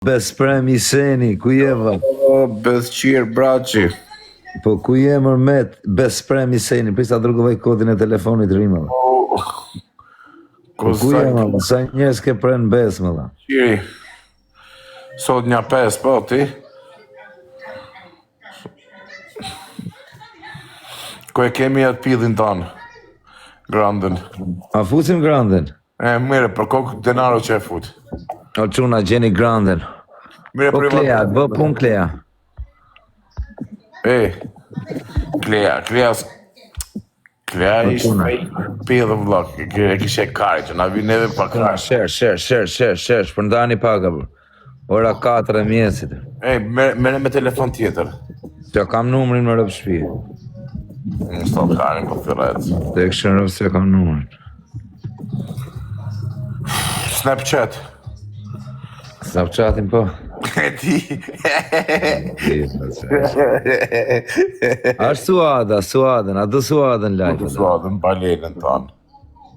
Besprem Iseni, ku je vë? O, Besqir Braçi. Po ku je mërmet? Besprem Iseni, prisa dërgove kodin e telefonit rrimëve. Po ku je më, sa njerës ke pren bes më dha? Qiri, sot një 5, po ti? Ko e kemi atë pidhin tonë, Grandën. A fusim Grandën? Mire, për kokë denaro që e fut. O quna, gjeni Grandën. Mire, Po Klea, bë pun Klea. Klea ishte pidhë vlog, e kishe kari që na vi neve pa kari. Shër, shpërndani paka bër. Ora 4 e mjesit. Mene me telefon tjetër. Që kam numrin më rëpë shpi. Në stot karin po fillet. Të e këshën rëpë se kam numrin. Snapchat. Snapchatin po. E ti. Ashtë Suadën, a do Suadën lajtë? Suadën, balenën tonë.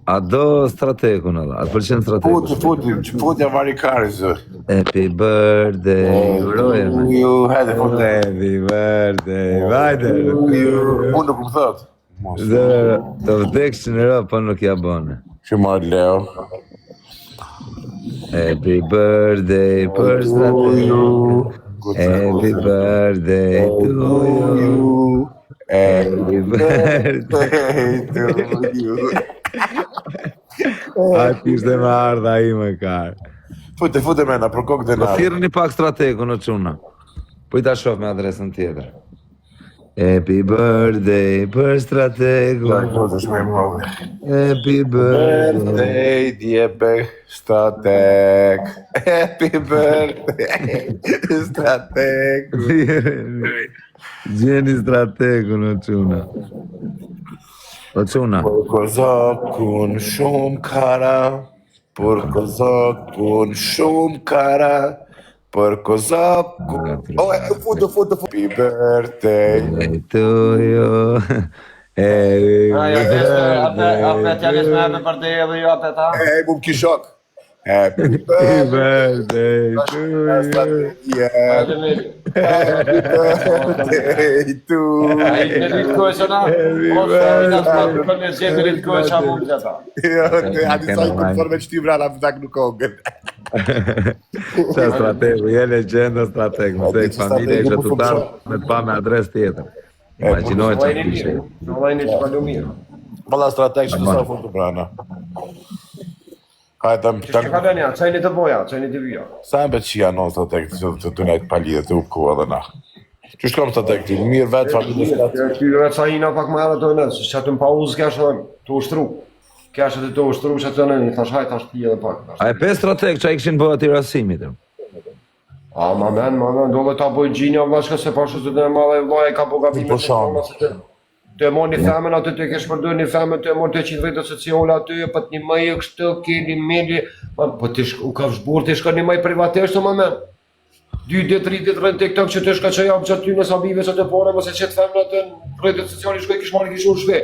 A do stratekun edhe, a të përqenë stratekun? Futja vari kari zë. Happy birthday, uroje me. Hajde, futë. Happy birthday, vajde. Unë nuk më thot. Të vdeksh që në rë, po nuk ja bëne. Që marrë Leo. Happy birthday për stratekun. Happy birthday to you. Happy birthday to you. A kishte me ardha i me karë. Fute mena, për kokë dhe Po thirë një pak strategun o quna. Po i ta shof me adresën tjetër. Happy birthday për strategun. Happy birthday djebe strateg. Happy birthday strateg. Gjeni strategun o quna. O quna. Por kozakun shumë kara. Por kozakun shumë kara. Por kozakun... Futu. Happy birthday to you. Happy birthday. Apet janë me happy birthday edhe ju apet ha. Mu më kishok. Happy birthday to you. Happy birthday to you. Ai në rritë kojë na. Ose ai na s'ka për me gjithë rritë kojë qa mund që ta. Hadi sa i konforme që ti vrana për tak në kongën. Qa strategu, je legjenda strateg. Mëse e familje e shëtutar me të pa me adres tjetër. Imaginoj që të kishe. Në vajni që palu mirë. Valla strateg që të sa fund të brana. Që ka dhe nja, qajni të boja, qajni të vija. Sa e mbe që janë strateg të të nejtë palidhe të upku edhe na. Që shkom strateg ti, mirë vetë familje strateg. Ty vetë sa ina pak më edhe të nësë, që atë në pauzë kja shë të ushtru. Kja shë të ushtru që të nëni, thash hajt ashtë ti edhe pak. A e 5 strateg që a i këshin bëhet i rasimit? A, ma men, dole ta boj gjinja vlashka se pashtu të dhe madhe vlaj ka po gabime. Të e mor një themen aty, të kesh përdoj një themen, të e mor 800 sociale aty, për një mëjë kështë, keni meli, po të u ka vshbur të shka një mëjë privateshtë, ma men. 2 ditë, 3 ditë rënë TikTok që të shka që jam që aty në sabive që të pore, mëse që të themen aty në rrëjtë sociale shkoj kish marrë kish unë shve.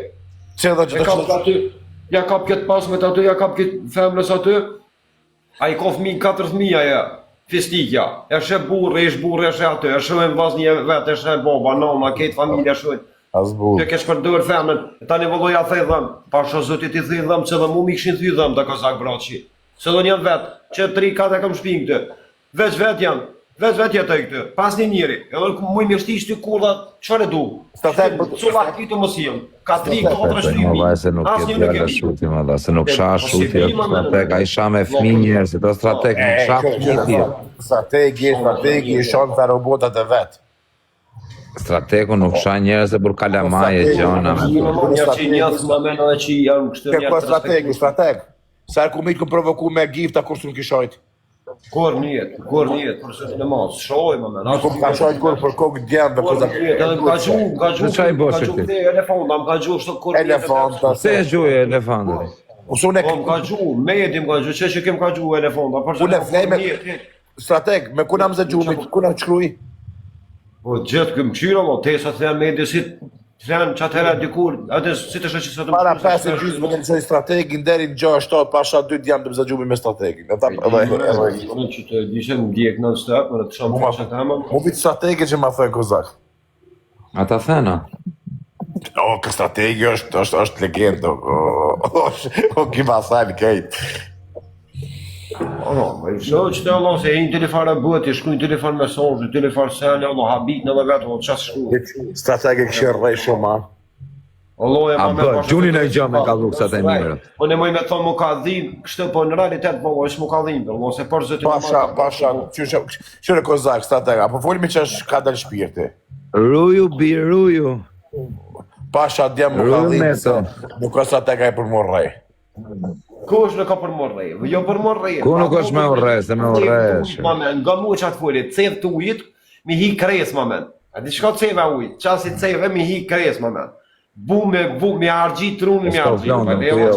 Që edhe që të shkoj aty, ja kap këtë pasmet aty, ja kap këtë themenës aty, a i ko fëmi 4.000 ja, festikja, e shë burë, e shë aty, e shë vaz një vetë, e shë boba, nona, këtë familje shë. Që kesh përdojrë themen, tani vëlloj a thejdhem, pasha zotit i thejdhem, që dhe mu mi këshin thejdhem dhe kozak braçi. Se dhe njën vetë, që 3-4 e kam shpin këtë, veç vetë janë, veç vetë jetë e këtë, pas një njëri, edhe mu i mishti shty kurdat, qëre du? Cula kitë më sijem, ka 3-4 shtymi, Se nuk as ke një nuk e tjera mi. shuti, madha, se nuk sha shuti, strateg, a i sha me fmi njerës, të strateg nuk sha fmi. Strategi, shonë të robotat e vetë. Strategu nuk sha njerës e bur kalamaje, gjona. Njerë që i njësë më menë dhe që i janë kështë Ke po strateg. Sa e ku mitë këmë provoku me gifta kur së nuk i shojt. Kur njët, për së të në masë, shoj më menë. Nuk ka shojt kur për kokë djemë dhe këza. Ka gju këte elefonda, më ka gju shtë kur njët. Elefonta. Se e gjuje elefantë? Më ka gju, medim ka gju, që kem ka gju elefonda. Une flejme, strateg, me kuna më zë gjumit, kuna qkruj? Po gjithë këmë qyra, mo, te sa të thea medisit, Flen që atëherë dikur, atë si të shoqë sot. Para 5 më lëshoj strategin deri në 6-7 pasha 2 jam të mëzagjumi me strategin. Ata Unë që të dishen ndjek non stop, më të shoh pasha të ama. Mu bit strategin që ma thënë kozak. Ata thena. O, kë strategi është legend, o kima thani kejt. Po, shoh që të Allah se një telefon bëhet, i shkruajnë telefon mesazh, telefon sene, Allah habit në vetë, o çfarë shkruaj. Strategi këshirë rej shumë, Allah e A më bë, gjuni në gjë me ka luksat e mirë. Unë më me thonë më ka dhim, kështu po në realitet po është më ka dhim, Allah se për zotin. Pasha, qyre kozak, stratega, po folmi që është ka dalë shpirti. Ruju, bi ruju. Pasha, djemë më ka dhim, nuk është stratega e për më rej. Ku është në ka për morrej? Jo për morrej. Ku nuk është me urre, se me urre. Mamen, nga mu që atë folit, cevë të ujit, mi hi kres, mamen. A di shka cevë a ujit, qasi cevë, mi hi kres, mamen. Bu me argjit, truni me argjit. E o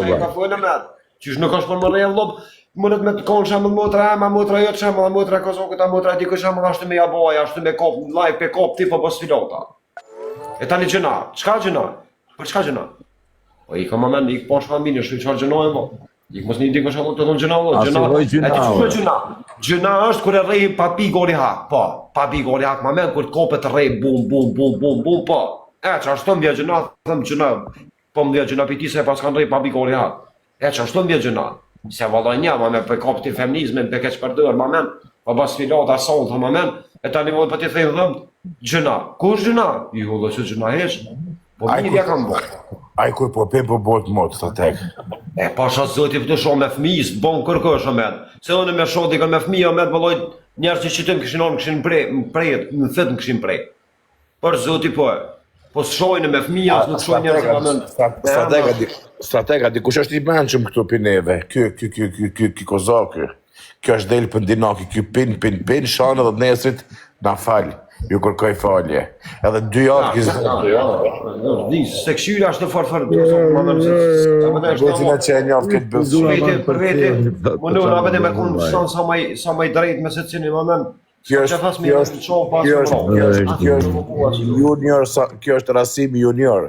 që i ka folë me atë. Qysh nuk është për morrej, lop, mënët me të konë shemë motra e, ma motra jo të shemë, motra kozokët, a motra ti këshemë, ashtu me jaboj, ashtu me kop, live pe kop, tipo po sfilota. E tani gjëna, qka gjëna? Për qka gjëna? O i ka mamen, i ka posh familje, shtu i qarë gjënojë, mo. Ik mos një dikë shumë të thonë gjëna, gjëna është kër e rej papi gori hak, po, papi gori hak, ma men kër të kopet rej, bum, po. E që ashtu mbja gjëna, thëmë gjëna, po mbja gjëna për ti se pas kanë rej papi gori hak. E që ashtu mbja gjëna, se vallaj një, ma men për kopet i feminizmin, për keq përdër, ma men, pa bas filata, sonë, ma men, e ta një vod për ti thejnë dhëmë, gjëna, ku është gjëna? I hu dhe që gjëna heq, po mirja kam bërë. Aj kur po pe po bot mod strateg. E pasha zoti për të shoh me fëmijës, bon kërkosh Ahmed. Se unë me shoh dikën me fëmijë Ahmed vëllai njerëz që qytet kishin on kishin prej, në thet kishin prej. Por zoti po. Po shohin me fëmijë, nuk shohin njerëz Ahmed. Stratega dikush është i mençëm këtu pineve. Ky kozak. Kjo është del për dinaki, ky pin shanë edhe nesrit na fal. Ju kërkoj falje. Edhe 2 javë Di, se këshyra është të farë. Bëtina që e njofë këtë bëzë. Për vete, më në unë abete me kënë shtonë sa maj drejt me se cini, më men. Kjo është Rasimi Junior.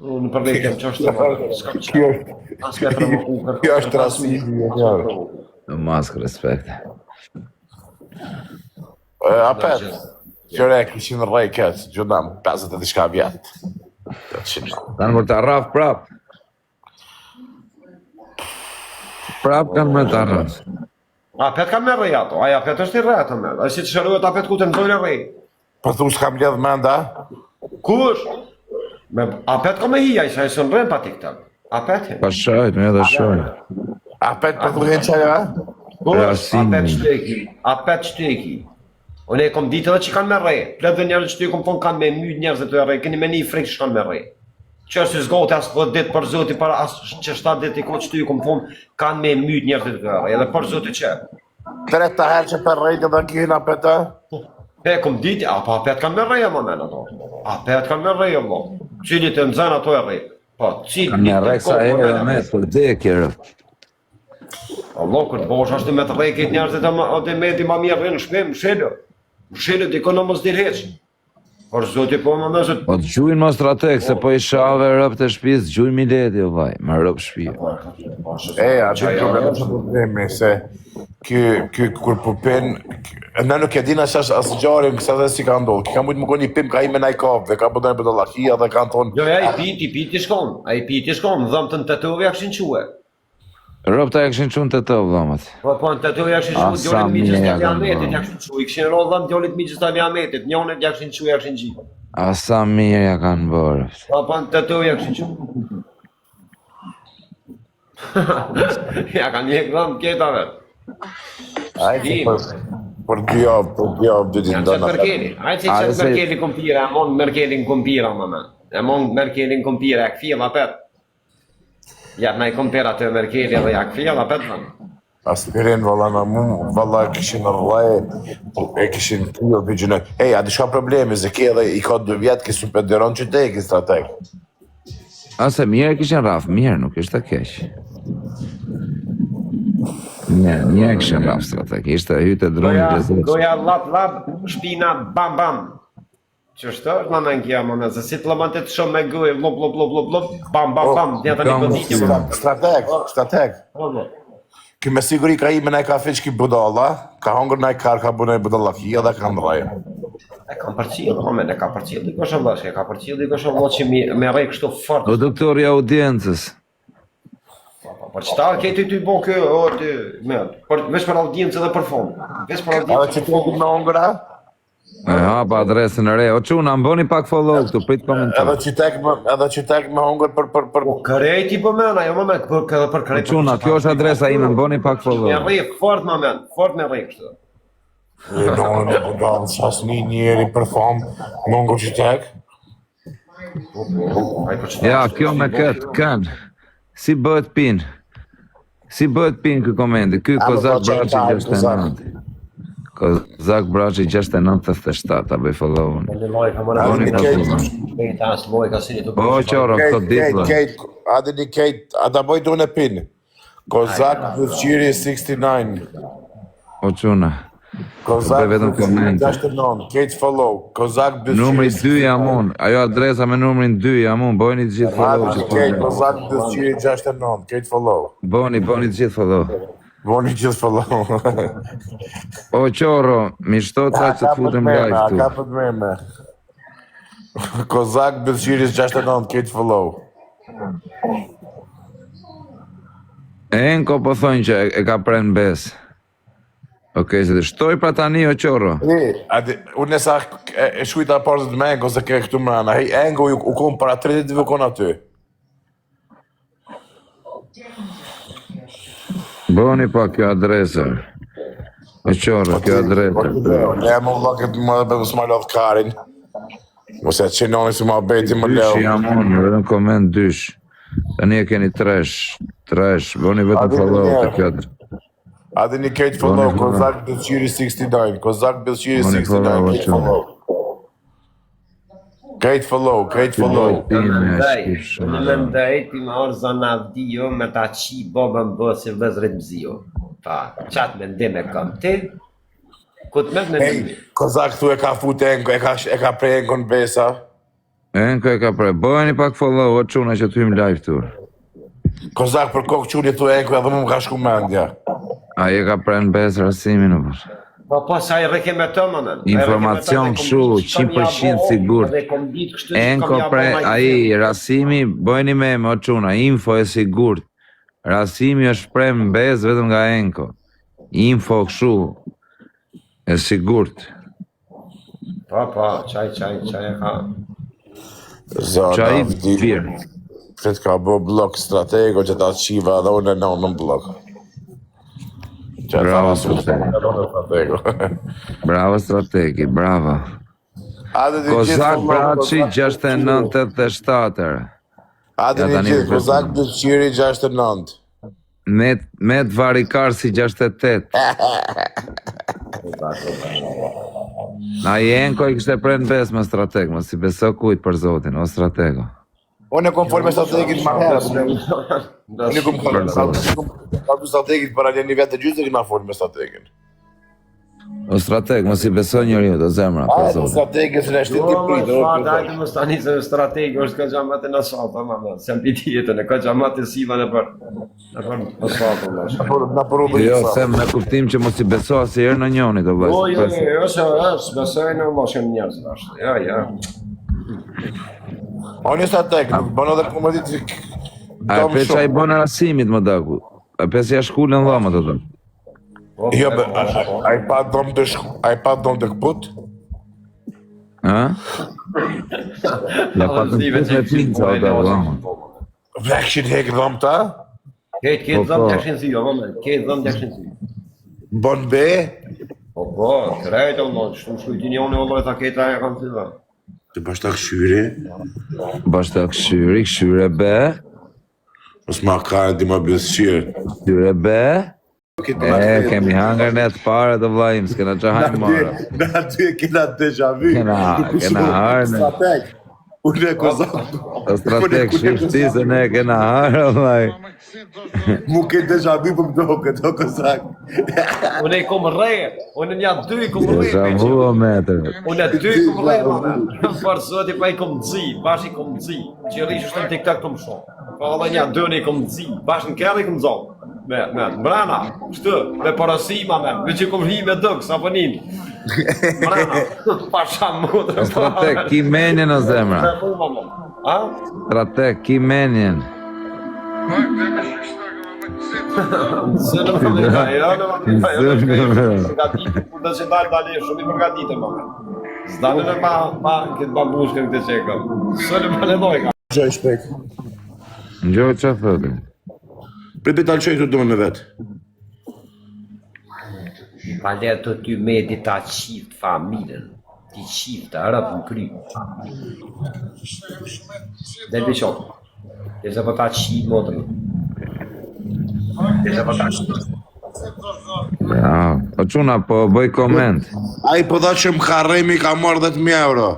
Unë për vete që është Kjo është Rasimi Junior. Mask respekt. Apet, qëre kishin rej këtë, gjunam, 50 e diçka vjetë. Tanë për të arraf prap. Prap kanë me të arraf. Apet kanë me rej ato, aja apet është i rej ato me. A si të shëruet apet ku të nëzojnë rej. Për thu s'kam ledh menda? Kush? Apet ka me hija, i sa i sënë rejnë pa ti këtë. Apet he. Pa shajt, me edhe shajt. Apet për thu henë qaja? Kush? Apet shteki. Unë e kom ditë edhe që kanë me rej. Plet dhe njerëz që ty kom thonë kanë me myt njerëz të rej. Keni me një frikë që kanë me rej. Që është i zgote asë 10 ditë për zoti, për asë që 7 ditë i ko që ty kom thonë kanë me myt njerëz të rej. Edhe për zoti që. 3 herë që për rejtë dhe kihin apeta? E kom ditë, apo apet kanë me rej e më men ato. Apet kanë me rej e vlo. Cilit e nëzën ato e rej. Po, cilit Kanë me rej sa e dhe me të dekjerë. Allah, kërë të bosh ashtë me të rej këtë njerëz të me di ma mirë rejnë shpem, shelo. Shëllët i konë mos dirheq. Por zoti po më mëzët. Po të gjujnë më strateg, se po i shave rëp të shpis, gjujnë mi leti, o vaj, me rëp shpia. Atë problemi, se ky kur po pen, në nuk e dina që asë gjarim, kësa dhe si ka ndohë. Ka mujtë më goni pim ka i me naj kafë, dhe ka bëdojnë për të lakia, dhe ka në tonë. Jo, a i piti shkon, dhëmë të në të tëve jakshin quë. Rëp të jakshin qunë të të vëllëmat. Po, në të tëve jakshin quë, djollit miqës të Aliametit jakshin quë, i këshin rodhë dhëmë djollit miqës të Aliametit, njonet jakshin quë, jakshin gjithë. Asa mirë ja kanë bërë. Po, në të tëve jakshin quë. Ja kanë jekë dhëmë ketave. Për 2 javë, 2 ditë ndonë. Ajtë si qëtë Merkeli kompira, e mon Merkelin kompira, më men. E mon Merkelin kompira, e këfil apet. Ja të nëjë kompira të Merkeli edhe ja këfil apet, më. Aspirin, valla në mu, valla kishin rraj, e kishin tjo bëgjënë. Ej, a di shka problemi, se ki edhe i ka 2 vjetë, ki super deron që te e ki strateg. Ase mirë kishin rafë, mirë, nuk ishte keq. Një kishin rafë strateg, ishte hyte dronë Goja lap, shpina bam bam. Ç'është më men kja më se si të lëmantet shumë me gojë, blop, bam, dhe ata një goditje më. Strateg. Ky me siguri ka ime naj kafe që ki budalla, ka hongër naj kar, ka bu naj budallaki, edhe ka ndrojë. E kam përcjell, e ka përcjell dikush Allah, e ka përcjell dikush Allah që me rrej kështu fort. O doktori i audiencës. Por çta ke ty bon kë, o ti, veç për audiencë dhe për fond. Veç për Edhe audiencë. që të me hongëra, E hapa adresën e re. O çuna, më bëni pak follow këtu, prit komentar. edhe që tek me hongër për Po krejti po men, ajo më men, për O krejt. çuna, kjo është adresa ime, më bëni pak Me follow. rrej fort më men, fort me rrej kështu. Në budallë, qas njeri për famë, me hongër që tek. Ja, kjo me këtë, kanë. Si bëhet pin? Si bëhet pin kë komendi? Ky Kozak Braçi 69. Kozak Braçi 6987, a bëj follow-un. O qoro, këto ditë. Adë një kejt, ada boj du në pin. Kozak Bëfqiri 69. O çuna. Kozak vetëm komente. 69, kejt follow. Kozak Bëfqiri. Numri 2 jam unë. Ajo adresa me numrin 2 jam unë. Bëjni të gjithë follow. Adë një kejt, Kozak Bëfqiri 69, kejt follow. Bëni të gjithë follow. Voni gjithë follow. O qoro, mi shto ca që të futem live Ka tu. për me. Kozak Bëfqiri 69, kejt follow. Enko po thonë që e ka pren bes. Okej, se të shtoj pra tani o qoro. Unë nësa e shkujta parëzët me Engo se ke këtu mrena. Hej, Engo u kom para 30 ditë kon aty. Bëni pa kjo adresë. O qoro, kjo adresë. Ne më vlogët më dhe më s'ma lodh karin. Mos e qenoni si ma beti më Dysh leo. jam unë, vetëm koment dysh. Tani e keni trash. Bëni vetëm follow të kjo adresë. Adë një kejt follow, Kozak Bëfqiri 69, Kozak Bëfqiri Boni 69, follow, kejt follow. Kejt follow. Në mendaj ti më orë zanavdio me ta qi babën bësi vëzrit mzio. Pa, qatë mendim e kam ti, ku të me Hej, Kozak thu e ka fut Engo, e ka prej Engo në besa. Enko e ka prej. Bëni pak follow, o quna që të hymë live tur. Kozak për kokë quni thu Engo edhe mu më ka shku mendja. A je ka prej në besë rasimin o për. Po sa i reke me të më nën. Informacion këshu, 100% sigur. Enko prej, aji, rasimi, bëjni me o quna, info e sigurt. Rasimi është prej në besë vetëm nga Enko. Info këshu, e sigurt. Po, qaj e ka. Qaj Zona, firë. Fret ka bo blok stratego që ta qiva dhe unë e në blok. Bravo, bravo strategi, bravo. Kozak Braçi 6987. Adë një gjithë, Kozak Bëfqiri 69. Met Varikarsi 68. Na Enko i kështë e prejnë besë me strateg, më si beso kujtë për zotin, o stratego. Unë e kom folë me strategit ma herë. Unë e kom folë me strategit për alë një vetë të gjysë e këna folë me strategin. O strateg, më si beso njëri do zemra, për Ajë, zotin. strategit se në shtë ti pritë. Dajte më stani se strategi është ka gjamate në salta, më se më piti jetën, e ka gjamate siva në për salta, Në përru dhe Jo, gjithë. them me kuptim që mos i beso asë herë në njoni, do vlasë. është besoj në moshen njerëz është. Ja. Unë e strateg, nuk bënë edhe komedit që A pe që a i bënë rasimit, më daku. A pe si a shkullën dhama, të dhëmë. Jo, a i pa dom të këput? Ha? Ja pa të në me pinca, o da dhama. Vekëshin hekë dhom ta? Ketë dhëm të akshin zi, o vëmë, ketë dhëm të akshin zi. Bon be? Po, krejtë o mënë, shtu më shkujtini unë e olloj, ta ketë aja kam të dhe. Të bashkë të këshyri? Bashta këshyre be, Mos ma ka di ma bësqyrë. këshyre be. Kemi hangër ne të pare të vlajim, s'kena që hajmë marë. Na ty e kena deja vu. Kena harë. Strateg. Unë e kozak. O strateg shifti se ne e kena harë, vllai. Mu ke deja vu për më doket, o kozak. Unë e kom rre, unë një 2 i kom rre. Deja vu o metër. Unë e 2 i kom rre, më për zoti pa i kom zi, bash i kom zi. Qërish është në TikTok të më shumë. Pa edhe një 2 i kom zi, bash në kërë i kom zonë. Me mbrana, shtë, me parasima me që kom hi me dëk, sa pënin. Mbrana, pasha mutër. O strateg, ki menjen o zemra. A? Strateg, ki menjen. Zënë më më nga, jo në më nga, jo në më nga, përgatitë, kur dhe që dalë shumë i përgatitë më nga. Zdane me ma këtë babushkën këtë qekëm. Zënë më ledoj ka. Gjoj shpek. Ngjoj që thotë. Pripi talë qoj këtu me vetë. Pa le të ty medi ta qift familjen, ti qift të rëpë në kry. Del bishot, dhe se po ta qift motën. Dhe se po ta qift. Ja, o quna po bëj koment. A i po dha që më karremi ka marrë 10.000 euro.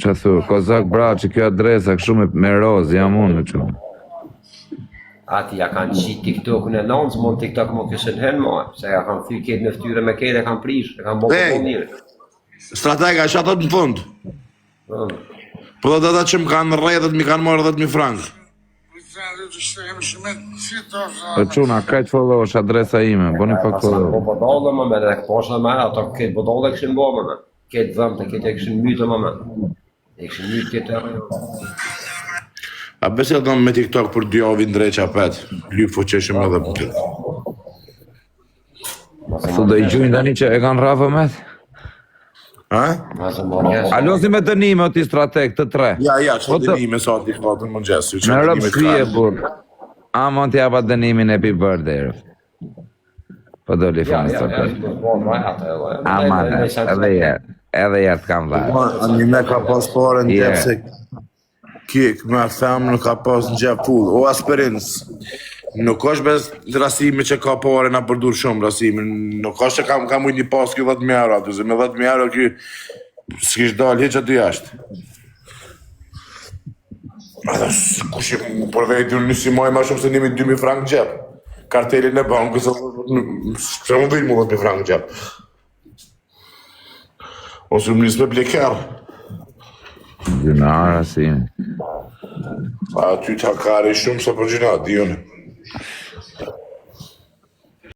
Që thur, kozak bra që kjo adresa kështu me roz, jam unë në qunë. Ati ja kanë qitë TikTok në nënës, mund TikTok më kësën hen më, se ja kanë thy ketë në ftyre me ketë, e kanë prish, e kanë bërë të njërë. Stratega, që ato në fund? Po dhe ata që më kanë rrejt mi kanë marrë 10.000 frankë. O quna, kajtë follow është adresa ime, boni pak follow. Po bodole më me, dhe këposhë me, ato këtë bodole këshin bo më me. Këtë dhëmë të këtë e këshin mytë më me. E këshin mytë këtë e A bese të me TikTok për 2 javë ndreqa pet, lyp fuqeshëm edhe për këtë. Thu do i gjujnë tani që e kanë rafë met? Ha? Alo si me dënime o ti strateg të tre? Ja, që dënime sa ti këtë në mëngjes. Me rëpë shkrije bur. Amon t'japa dënimin happy birthday. Po do li fanë strateg. Aman, edhe jertë kam vajë. Anime ka pas pare në gjepë se kik, me femë nuk ka pas në gjepë full. O aspirins, nuk është bez rasimi që ka pare nga përdur shumë rasimi. Nuk është që kam ujtë një pas kjo 10.000 euro aty, se me 10.000 euro kjo s'kish dalë heq aty jashtë. Ata kush i përvejt një si maj ma shumë se 1.000-2.000 frank në gjepë. Kartelin e bankës, që më vijnë mu 10.000 frank në gjepë. Ose më njësë me blekerë. Gjynara si. A ty ta kari shumë sa për gjynat, di unë.